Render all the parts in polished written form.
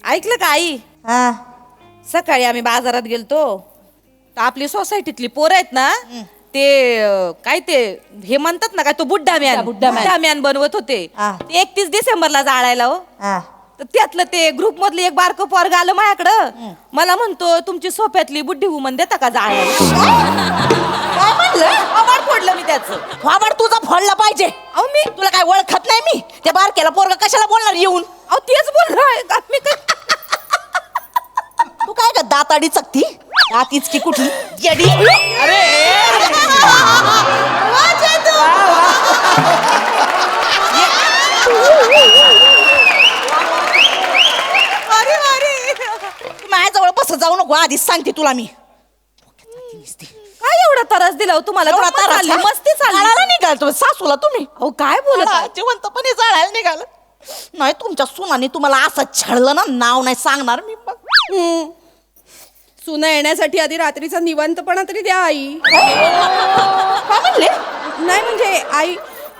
ऐकलं का आई? हा सकाळी आम्ही बाजारात गेलतो तर आपली सोसायटीतली पोरं आहेत ना ते काय ते हे म्हणतात ना काय तो बुड्ढा मॅन बनवत होते. हा. ते 31 डिसेंबरला जाळायला हो. हा तर त्यातलं ते ग्रुप मधलं एक बारकं पोरग आलं माझ्याकडं. मला म्हणतो तुमची सोफ्यातली बुड्ढी वुमन देता का जाळायला? काय म्हणलं? आवाड फोडलं मी त्याचं. फाबड तुझा फोडला पाहिजे. अहो मी तुला काय ओळखत नाही मी? त्या बारक्याला पोरगा कशाला बोलणार येऊन? अहो तेच बोललोय का मी तू काय का दाताडी चकती दातीच की कुठली येडी? अरे माझ्याजवळ बस जाऊ नको आधीच सांगते तुला मी. काय एवढा त्रास दिला हो तुम्हाला? एवढा गंमत त्रास चालली, का? मस्ती चालली. जाळायला निघाल तुम्ही सासूला तुम्ही. अहो काय बोलत आहे? जिवंतपणे जाळायला निघाल. नाही तुमच्या सुनाने तुम्हाला असं छळलं ना नाव नाही सांगणार मी. सुना येण्यासाठी आधी रात्रीचा निवांतपणा तरी द्या आई. काय म्हणले? नाही म्हणजे आई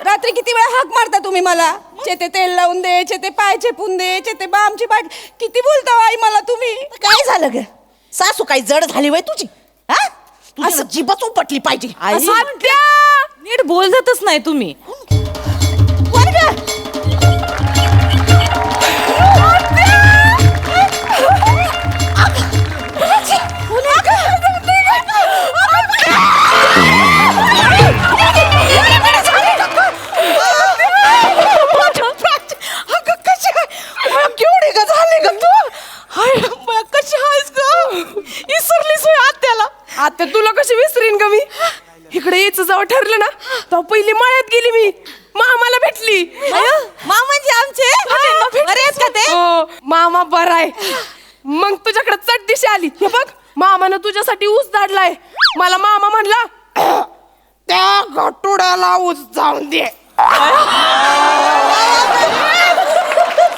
रात्री किती वेळा हाक मारता तुम्ही मला? चेते तेल लावून दे, चेते पाय चेपून दे, चेते बामची पाय. किती बोलता हो आई मला तुम्ही? काय झालं ग? सासू काही जड झाली वय तुझी? हा तुझी असं- जीभच उपटली पाहिजे. आई, सांगत्या. नीट बोलतच नाही तुम्ही. कोण ग? केवढी ग झाली ग तू? कशी आहेस ग? इसरलीस होय आत्याला? आता तुला कशी विसरीन ग मी? इकडे यायचं जेव्हा ठरलं ना तेव्हा पहिली मळ्यात गेली मी. मामाला भेटली. मामाजी आमचे बरे आहेत का ते? हो, मामा बरा आहे. मग तुझ्याकडे चट दिशी आली. हे बघ मामानं तुझ्यासाठी ऊस धाडलाय. मला मामा म्हणला त्या गटुड्याला ऊस जाऊन दे.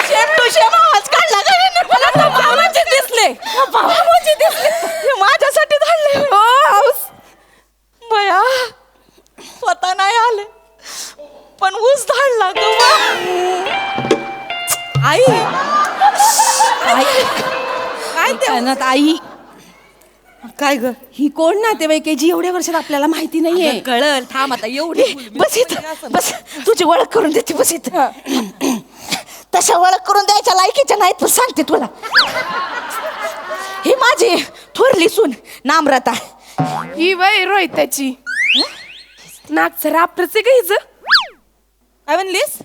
शेम टू शेम आवाज काढला का हिने? मला तर मामाजी दिसले. मामाची दिसली. हे माझ्यासाठी धाडले. हो, हौस. बया स्वतः नाही आले पण ऊस धाडला ग. आई काय ते आई काय ग? ही कोण नातेवाईक आहे जी एवढ्या वर्षात आपल्याला माहिती नाहीये? कळल थांब आता एवढी बस इथं बस. तुझी ओळख करून देते बस इथं. तशा ओळख करून द्यायच्या लायकीच्या नाहीत पण सांगते तुला. ही माझी थोरली सून नामरता. ही वय रोहिताची नाक राप्रच आहे का हिचं? काय म्हणलीस?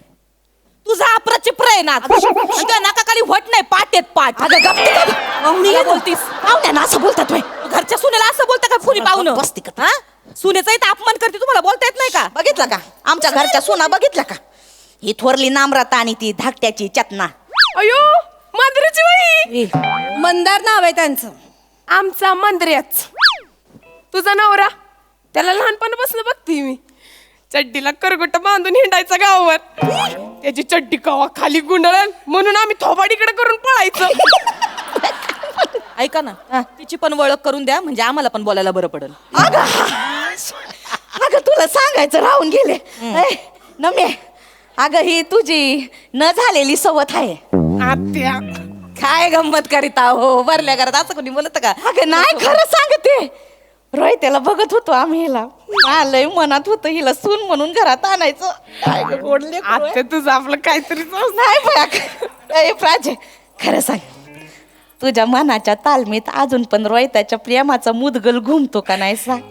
तुझा अप्रचिप्र आहे ना. तुझ्या नाकाखाली वट नाही पाट आहेत पाट. अगं गप्प का? मला बोलतीस पाहुण्यानं असं बोलतात वय. घरच्या सुनेला असं बोलता का कुणी पाहुणं? बसती का? हा? सुनेचा इथं अपमान करते तुम्हाला बोलता येत नाही का? बघितलं का आमच्या घरच्या सुना? बघितलं का? ही थोरली नामरता आणि ती धाकट्याची चतना. अयो मंदिराची वही. मंदार नाव आहे त्यांचं. आमचा मंदिराच. तुझा नवरा त्याला लहानपणापासून बघते मी. चड्डीला करगोट बांधून हिंडायचा गावावर. त्याची चड्डी कवा खाली गुंडळल म्हणून आम्ही थोबाडीकडे करून पळायचो. ऐका ना तिची पण ओळख करून द्या म्हणजे आम्हाला पण बोलायला बरं पडेल. अगं तुला सांगायचं राहून गेले. नम्या अगं ही तुझी न झालेली सवत आहे. आत्या काय गंमत करीता हो भरल्या घरात असं कोणी बोलत का? अगं नाही खरं सांगते. रोहित्याला बघत होतो आम्ही हिला. लय मनात होतं हिला सून म्हणून घरात आणायचं. काय गं गोड लेकरू आहे. आत्या तुझं आपलं काहीतरी नाही बघ प्राजे खरं सांग तुझ्या मनाच्या तालमीत अजून पण रोहिताच्या प्रेमाचा मुदगल घुमतो का नाही सांग?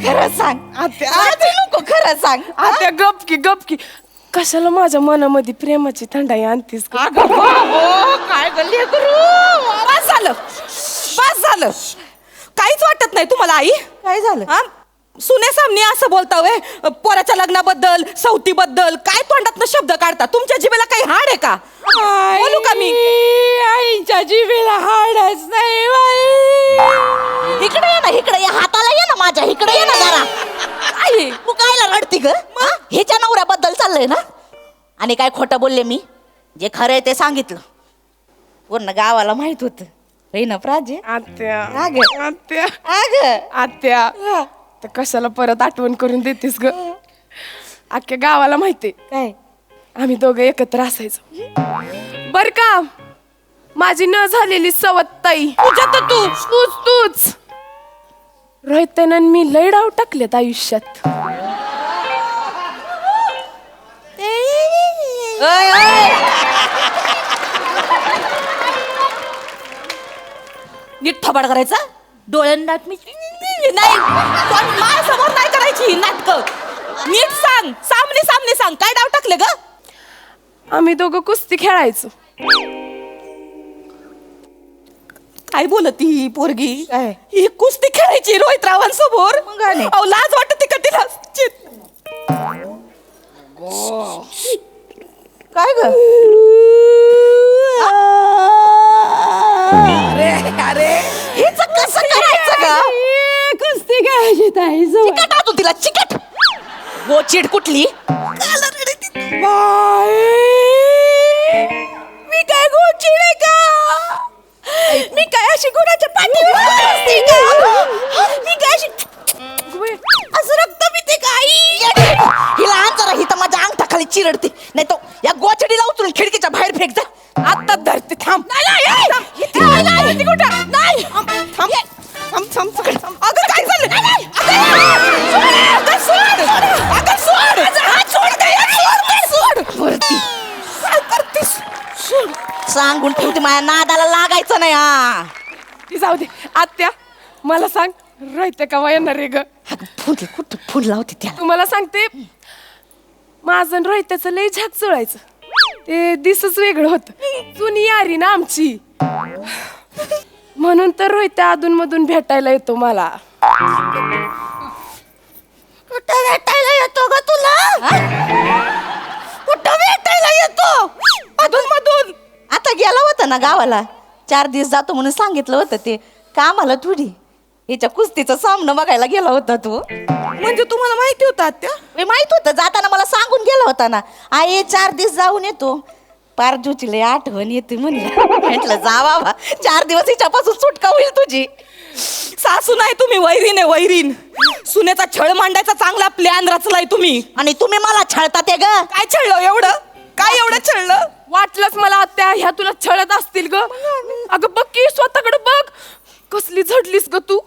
खरं सांग. आत्या नको खरं सांग. आत्या गपकी कशाला माझ्या मनामध्ये प्रेमाची थंडाई आणतीस का? अगं बाबो, काय गं लेकरू? बस झालं काहीच वाटत नाही तुम्हाला आई? काय झालं? हा? सुनेसामने असं बोलता वे पोराच्या लग्नाबद्दल सौतीबद्दल काय तोंडातनं शब्द काढता? तुमच्या जिभेला काही हाड आहे का? बोलू का मी? आईच्या जीवेला हाडच नाही बाई. इकडे ये ना इकडे ये. हाताला ये ना माझ्या इकडे ये ना जरा. आई तू कायला रडती ग? ह्याच्या नवऱ्याबद्दल चाललंय ना? आणि काय खोटं बोलले मी? जे खरंय ते सांगितलं. पूर्ण गावाला माहित होतं. होय ना प्राजे? आत्या अग आत्या अग आत्या तर कशाला परत आठवण करून देतेस ग? अख्ख्या गावाला माहिती काय? आम्ही दोघं एकत्र असायचो बर का. माझी न झालेली सवत्ताई तूच रोहितन मी लय डाव टाकलेत आयुष्यात. नीट थोबाड करायचा डोळ्यांना नाही माझ्यासमोर नाही करायची नाटक. नीट सांग, सामने सामने सांग, काय डाव टाकले ग? आम्ही दोघं कुस्ती खेळायचो. काय बोलत ही पोरगी? काय? ही कुस्ती खेळायची रोहितरावांसमोर? मग आणि? अहो लाज वाटते का तिला? काय ग? अरे हेच कसं करायचं ग? कुस्ती खेळायची ताई चिकट आतून तिला चिकट. गोचिड कुठली? मी काय गोचिड आहे का? मी काय अशी गुणाच्या पाठीवर बसते का? मी काय अशी असं रक्त पिते का आई? हिला आण जरा, ही तर माझ्या अंगठाखाली चिरडते. नाही तो या गोचडीला उचलून खिडकीच्या बाहेर फेक जा. आता धरते. थांब. नाही अगं काय झालं? अगं सोड. काय करतेस? सांगून ठेवते माझ्या नादाला लागायचं नाही. हा ती जाऊ दे. आत्या मला सांग रोहित केव्हा येणार रे ग? कुठं फुल लावते त्याला? तुम्हाला सांगते माझं आणि रोहित्याचं लय झाक जुळायचं. ते दिसच वेगळं होत. जुनी यारी ना आमची, म्हणून तर रोहित अधून मधून भेटायला येतो मला. कुठं भेटायला येतो ग तुला? कुठं भेटायला येतो? अधून मधून आता गेला होता ना गावाला, 4 दिवस जातो म्हणून सांगितलं होतं. ते कामाला थोडी हिच्या कुस्तीचा सामना बघायला गेला होता तू. म्हणजे तुम्हाला माहिती होतं आत्या? मी माहित होतं, जाताना मला सांगून गेला होता ना, आई 4 दिवस जाऊन येतो. पारजूची लय आठवण येते म्हणलं. म्हटलं जा बाबा, 4 दिवस हिच्यापासून सुटका होईल तुझी. सासू नाही तुम्ही, वैरीन आहे वैरीन. सुनेचा छळ मांडायचा चांगला प्लॅन रचलाय तुम्ही. आणि तुम्ही मला छळता ते ग. काय छळलं एवढं? काय एवढं छळलं? वाटलंच मला आत्या ह्या तुला छळत असतील ग. अगं बघ की स्वतःकडे बघ, कसली झडलीस ग तू.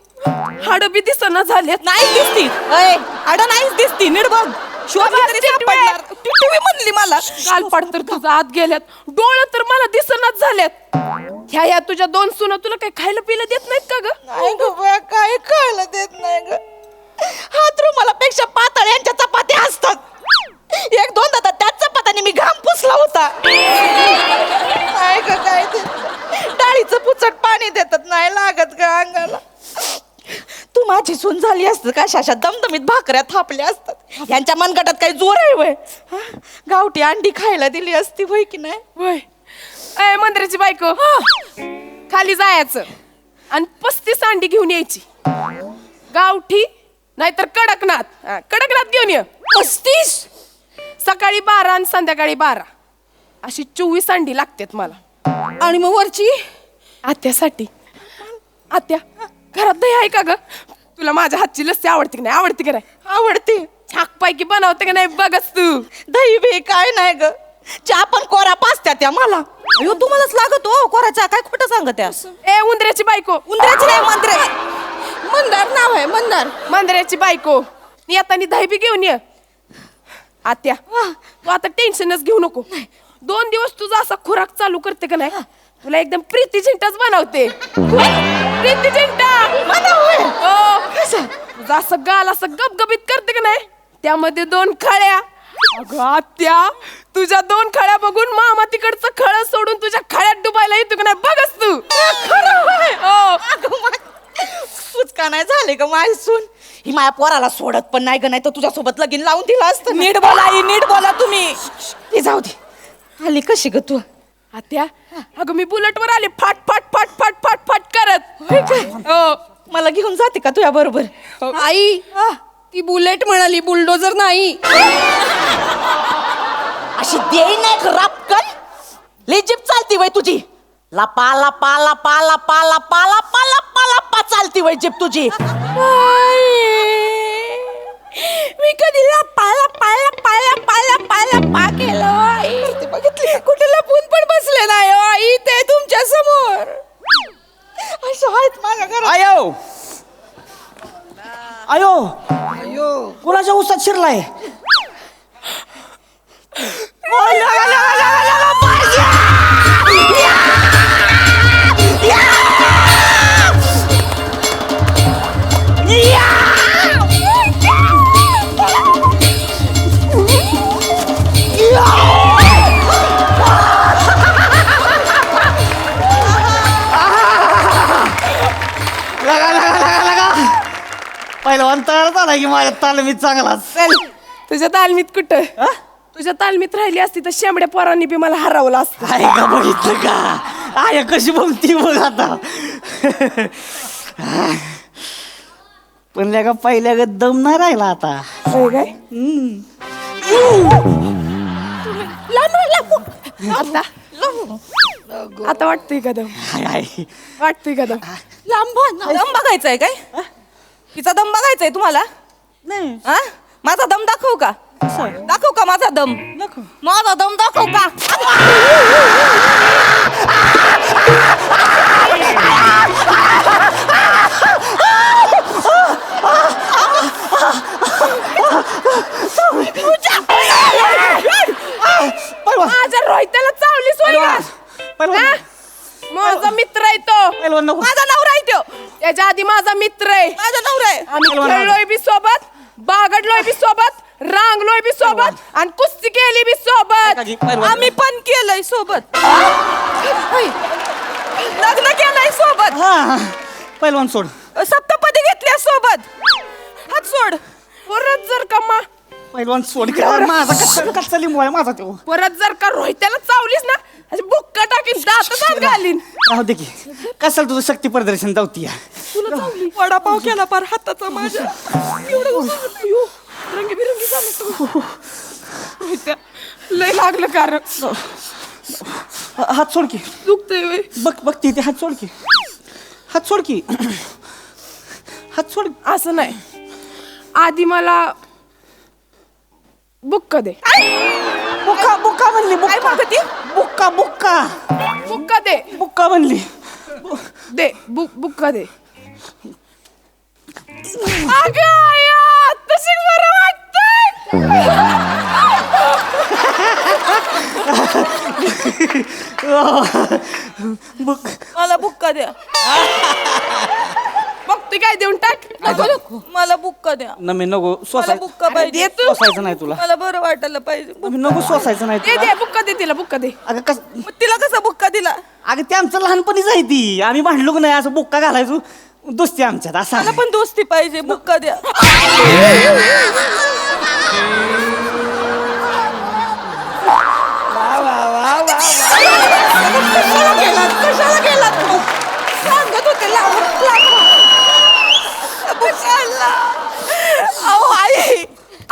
हाड बी दिसना झालेत. नाही दिसती. आड नाहीच दिसती. नीट बघ. शोध तरी सापडणार. टिटवी म्हणली मला. गालपाड तर तुझा आत गेल्यात, डोळं तर मला दिसनाच झाल्यात. ह्या तुझ्या 2 सुना तुला काही खायला पिलं देत नाहीत का ग? नाही ग बा, काय कळलं देत नाही ग. हात रुमालापेक्षा पातळ यांच्या चपात्या असतात. 1-2 तर त्याच चपात्याने मी घाम पुसला होता. काय ग काय ते डाळीचं पुचट पाणी देतात, नाही लागत ग अंगाला. तू माझी सून झाली असत का शाशा दमदमीत भाकऱ्या थापल्या असतात. यांच्या मनगटात काही जोर आहे वय? गावठी अंडी खायला दिली असती वय की नाही? वय ए मंदिराची बायको, खाली जायचं आणि 35 अंडी घेऊन यायची. गावठी नाहीतर कडकनाथ. कडकनाथ घेऊन ये. 35. सकाळी 12 आणि संध्याकाळी 12 अशी 24 अंडी लागतात मला. आणि मग वरची आत्यासाठी. आत्या घरात दही आहे का ग? तुला माझ्या हातची लस्सी आवडते की नाही? आवडते की नाही? आवडते. छाकपैकी बनवते का नाही बघच तू. दही बी काय नाही ग, चहा पण कोरा पाचत्या त्या मला. अयो तुम्हालाच लागत हो कोराचा. काय खोटं सांगत आहे? ए उंदऱ्याची बायको. उंदराची नाही, मंदार नाव आहे, मंदार. मंदिराची बायको येतानी दही बी घेऊन ये. आत्या तू आता टेन्शनच घेऊ नको. 2 दिवस तुझा असा खुराक चालू करते का नाही, तुला एकदम प्रीती झिंटाच बनवते. प्रीती झिंटा तुझा असं गाल असं गबगबीत करते का नाही, त्यामध्ये 2 खळ्या. अगं आत्या तुझ्या 2 खळ्या बघून मामा तिकडचं खळ सोडून तुझ्या खळ्यात डुबायला येतो का नाही बघच तू. सुचका नाही झाले ग माझी सून. ही माझ्या पोराला सोडत पण नाही ग, नाही तर तुझ्यासोबत लगीन लावून दिलं असतं. नीट बोला आई, नीट बोला तुम्ही. ती जाऊ दे. आली कशी ग तू? आत्या अगं मी बुलेटवर आले फाट फाट फाट फाट फाट फाट करत. मला घेऊन जाते का तुझ्या बरोबर? आई ती बुलेट म्हणाली, बुलडोजर नाही. अशी देई नाही रापकन. लय जीप चालती वय तुझी. लपा लपा लपा लपा लपा लपा लपा लपा चालती वय जीप तुझी. मी कधी लपायला पायला पायला पायला पायला पा केलं आई. कुठे लपून पण बसले नाही हो आई, ते तुमच्या समोर असं आहेत माझ्या घरात. आयो आयो कोणाच्या उसात शिरलाय? पहिलवान तयार झाला की माझ्या तालमीत चांगलाच. तुझ्या तालमीत कुठं तुझ्या तालमीत राहिली असती तर शेंबड्या पोरांनी बी मला हरवलं असतं. आहे का बघितलं का? आहे कशी बोलती बघ आता. पण का पहिल्या ग दम नाही राहिला आता. होय काय आता आता वाटतंय का दम? वाटतंय का दम? लांब दम बघायचाय काय? तिचा दम बघायचाय तुम्हाला? नाही हा? माझा दम दाखवू का? दाखवू का माझा दम? माझा दम दाखवू का? माझ्या रोहित्याला चावली सोडला. पहिलवान माझा मित्र आहे तो. पहिलवान नको. माझा नवरा आहे तो. त्याच्या आधी माझा मित्र आहे. माझा नवरा आहे. आम्ही पहिलवान खेळलोय बी सोबत, बागडलोय बी सोबत, रांगलोय बी सोबत आणि कुस्ती केली बी सोबत. काकी, पहिलवान. आम्ही पण केलंय सोबत. लग्न केलंय सोबत. हा पहिलवान सोड. सप्तपदी घेतल्या सोबत. हात सोड. परत जर का पहिलवान सोड की. अरे माझा कच्चा लिंबू आहे माझा तो. परत जर का रोहित्याला चावलीस ना अशी बुक्का टाकीन, दातात घालीन. राहू दे की. कशाला तुझं शक्ती प्रदर्शन जाऊती. तुला चावली. वडापाव केला पार हाताचा माझ्या. रंगीबिरंगी झालं सगळं. रोहित्या लय लागलं कारण. हात सोड की. दुखतंय वय. बघ बघ ते हात सोड की. हात सोड की. हात सोड. असं नाही, आधी मला बुक्का दे. बुक्का बुक्का म्हणली. काय बुक्का मागती? बुक्का बुक्का बुक्का दे. बुक्का म्हणली. दे बुक्का दे. अगं आया, तशी बरं वाटतंय. बुक मला बुक्का द्या. बघते काय देऊन टाक. नको नको, मला बुक्का द्या. नमी नको मला सोसाय बुक्का पाहिजे. दे तू. सोसायचं नाही तुला. मला बरं वाटायला पाहिजे. नमी नको सोसायचं नाही दे तुला. दे बुक्का दे तिला, बुक्का दे. अगं कस मग तिला कसा बुक्का दिला? अगं ते आमचं लहानपणीच आहे ती. आम्ही भांडलो की नाही असं बुक्का घालायचो. दोस्ती आमच्यात असं मला आहे. पण दोस्ती पाहिजे. बुक्का द्या. कशाला गेलात मग? सांगत होते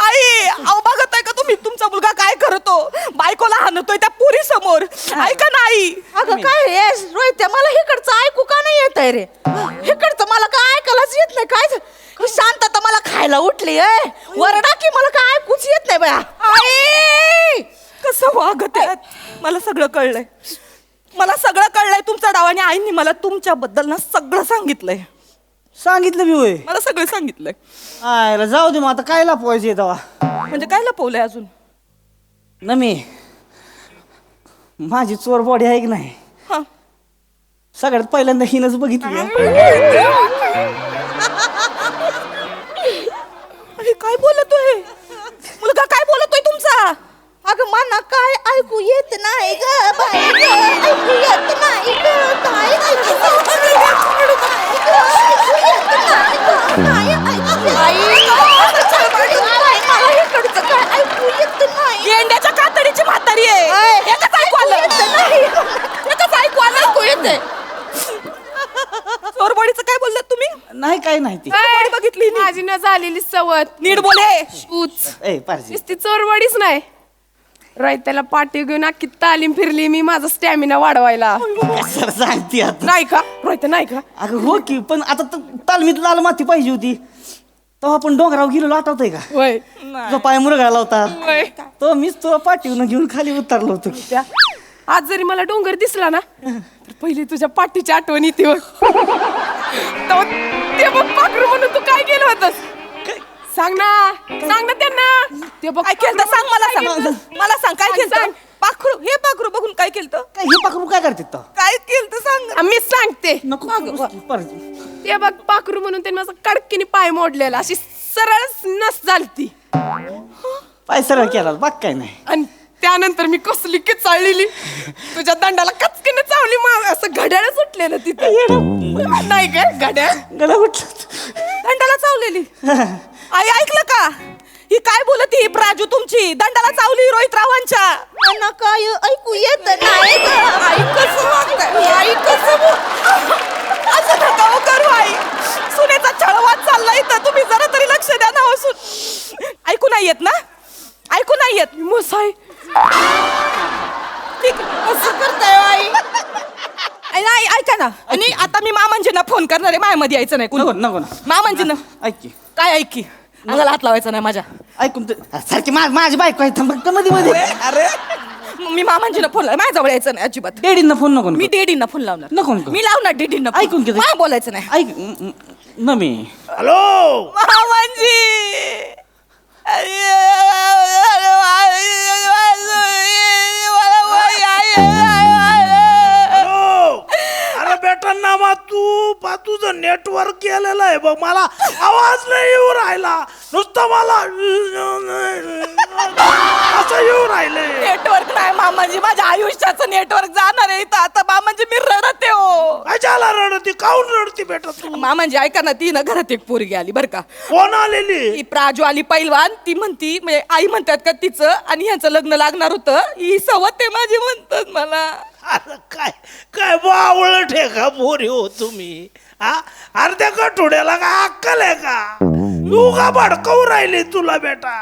आई अहो बघत आहे का तुम्ही तुमचा मुलगा काय करतो? बायकोला हाणतोय त्या पुरी समोर. ऐका नाही. अगं काय रे रोहित्या, मला इकडचं ऐकू का नाही येत आहे रे? इकडचं मला काय ऐकायलाच येत नाही. काय शांतता मला खायला उठली आहे. वरडा की मला काय ऐकूच येत नाही बाया. आई कसं वागत आहे? मला सगळं कळलंय. मला सगळं कळलंय तुमचा डाव. आणि आईने मला तुमच्याबद्दल ना सगळं सांगितलंय. सांगितलं मी होय. मला सगळं सांगितलंय. आयला जाऊ दे मग आता काय लपवायचे तेव्हा. म्हणजे काय लपवलंय अजून? नमी माझी चोर बॉडी आहे की नाही, हा. सगळ्यात पहिल्यांदा हिनच बघितली. अरे काय बोलतोय मुलगा? काय बोलतोय तुमचा? अगं मना काय ऐकू येत नाही ग बाई ग, ऐकू येत नाही ग, काय ऐकू येत नाही ग, काय ऐकू येत नाही ग. मला इकडचं काय ऐकू येत नाही. गेंड्याच्या कातडीची म्हातारी आहे. एकच ऐकू आलं. एकच ऐकू आलं. ऐकू येते. चोरबडीचं काय बोललात तुम्ही? नाही काय नाही ती. चोरबडी बघितली नी? माझी न झालेली सवत. नीट बोले. ऊच ए पारजी ती चोरवाडीच नाही. रोहित्याला पाठी घेऊन अख्खी तालीम फिरली मी माझा स्टॅमिना वाढवायला. कशाला सांगते आता नाही का रोहित्या, नाही का? अगं हो की, पण आता तालमीत लाल माती पाहिजे होती, तेव्हा आपण डोंगराव गेलो आठवतंय का? वय तुझा पाय मुरगाळला होता, वय. तो मीच तुला पाठीवून घेऊन खाली उतरलो होतो की. त्या आज जरी मला डोंगर दिसला ना तर पहिली तुझ्या पाठीची आठवण येते बघ. तेव्हा ते बघ पाखरू म्हणून तू काय केलं होतस? सांग ना त्यांना. ते बघ काय केलं सांग, मला काय सांग, केलं? मला सांग काय केलं? सांग. पाखरू, हे पाखरू बघून काय केलं? काय हे पाखरू काय करते तो? काय केलं सांग. मी सांगते. नको परत. ते बघ पाखरू म्हणून त्यांनी माझा कडकीने पाय मोडलेला, अशी सरळच नस झालती. पाय सरळ केला बाग काय नाही. आणि त्यानंतर मी कसली की चाललेली तुझ्या दंडाला कचकीने चावली. असं घड्याळ सुटलेलं तिथं. नाही काय घड्याळ गला उठला. दंडाला चावलेली. आई ऐकलं का? ही काय बोलत ही प्राजू तुमची? दंडाला चावली रोहित रावांच्या. मला काय ऐकू येत नाही ग. आई कसं वागताय? आई कसं असं नका हो करू आई. सुनेचा छळवाद चालला इथं, तुम्ही जरा तरी लक्ष द्या ना. ऐकू नाही येत ना? ऐकू नाही येत? मसाई कसं करताय आई? नाही ऐका ना. आणि आता मी मामांजींना फोन करणार आहे. मायामध्ये यायचं नाही नको कोणी. नको ना. मामांजींना ऐक की, काय ऐक की, अंगाला हात लावायचा नाही माझ्या. ऐकून सारखी माझी बायको आहे थांब मध्ये मध्ये. अरे मी मामांजींना फोन लावला, माझ्याजवळ यायचं नाही अजिबात. डॅडींना फोन नको मी डेडींना फोन लावणार. नको नको. मी लावणार डेडींना. ऐकून घे. मला बोलायचं नाही. ऐक न मी. हॅलो मामांजी हॅलो अरे बेटा नामा तू तुझं नेटवर्क केलेलं आहे बघ, मला आवाज नाही येऊ राहिला, नुसतं मला असं येऊ राहिलंय. नेटवर्क नाही मामांजी, माझ्या आयुष्याचं नेटवर्क जाणार आहे इथं आता. मामांजी मी रडते हो. कशाला रडती, काऊन रडती बेटा तू? मामांजी ऐका ना, ती ना घरात एक पोरगी आली बरं का. कोण आलेली? ती प्राजू आली पैलवान. ती म्हणती म्हणजे आई म्हणतात का तिचं आणि ह्याचं लग्न लागणार होतं. ही सवत ते माझी म्हणतात मला. अरे काय काय बावळ ठेका पोरी हो तुम्ही. हा अर्ध्या कठोड्याला काय अक्कल आहे का? तू का भडकवू राहिली तुला बेटा?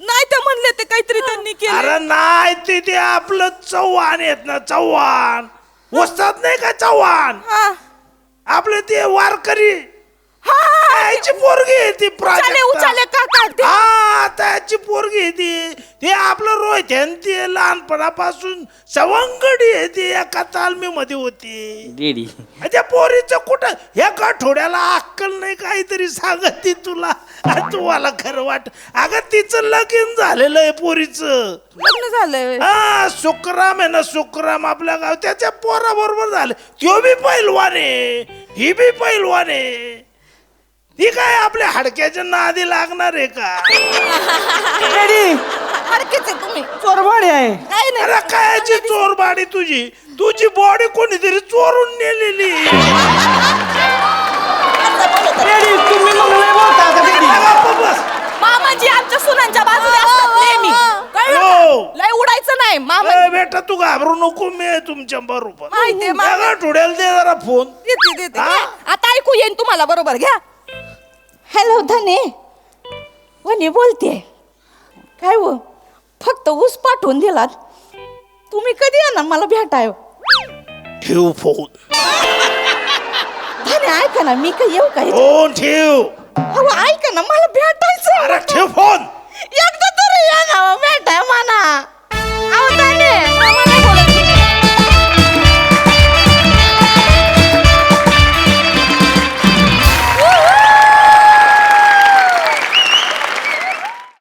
नाही ते म्हणले ते काहीतरी त्यांनी केलं. अरे नाही ते आपलं चव्हाण आहेत ना, चव्हाण वस्तात नाही का चव्हाण, हा. आपले ते वारकरी त्याची पोरगी आहे ती उचाले उचाले काका ते. हा त्याची पोरगी आहे ती. ते आपलं रोहित आहे, ती लहानपणापासून सवंगडी आहे, ती एका तालमीमध्ये होती. डॅडी त्या पोरीचं कुठं ह्या कठोड्याला अक्कल नाही, काहीतरी सांगत ती तुला. तुम्हाला खरं वाट? अगं तिचं लगीन झालेलं आहे पोरीचं. लग्न झालंय. हा सुखराम आहे ना, सुखराम आपल्या गाव, त्याच्या पोराबरोबर झालं. तो बी पैलवान आहे, ही बी पैलवान आहे. ती काय आपल्या हाडक्याच्या नादी लागणार आहे का? डॅडी हरकेच आहे तुम्ही. चोरबाडी आहे. काय नाही. अरे कायची चोरबाडी तुझी बॉडी कोणीतरी चोरून नेलेली. डॅडी तुम्ही मग लय बोलता का डॅडी? अगं बस. मामाजी आमच्या सुनांच्या बाजूला असतात नेहमी. कळलं का? हो. लय उडायचं नाही मामा. ए, बेटा तू घाबरू नको, मी आहे तुमच्या बरोबर. माहितीये मामा. अगं ठोड्याला दे जरा फोन. देते. हा? आता ऐकू येईन तुम्हाला बरोबर. घ्या. हॅलो धने, वनी बोलते. काय हो, फक्त ऊस पाठवून दिलात. तुम्ही कधी येणार मला भेटाय? ठेव फोन. धने ऐका ना, मी काय येऊ काय? फोन ठेव. अहो ऐका ना, मला भेटायचं. अरे ठेव फोन. एकदा तरी या ना भेटाय म्हणा.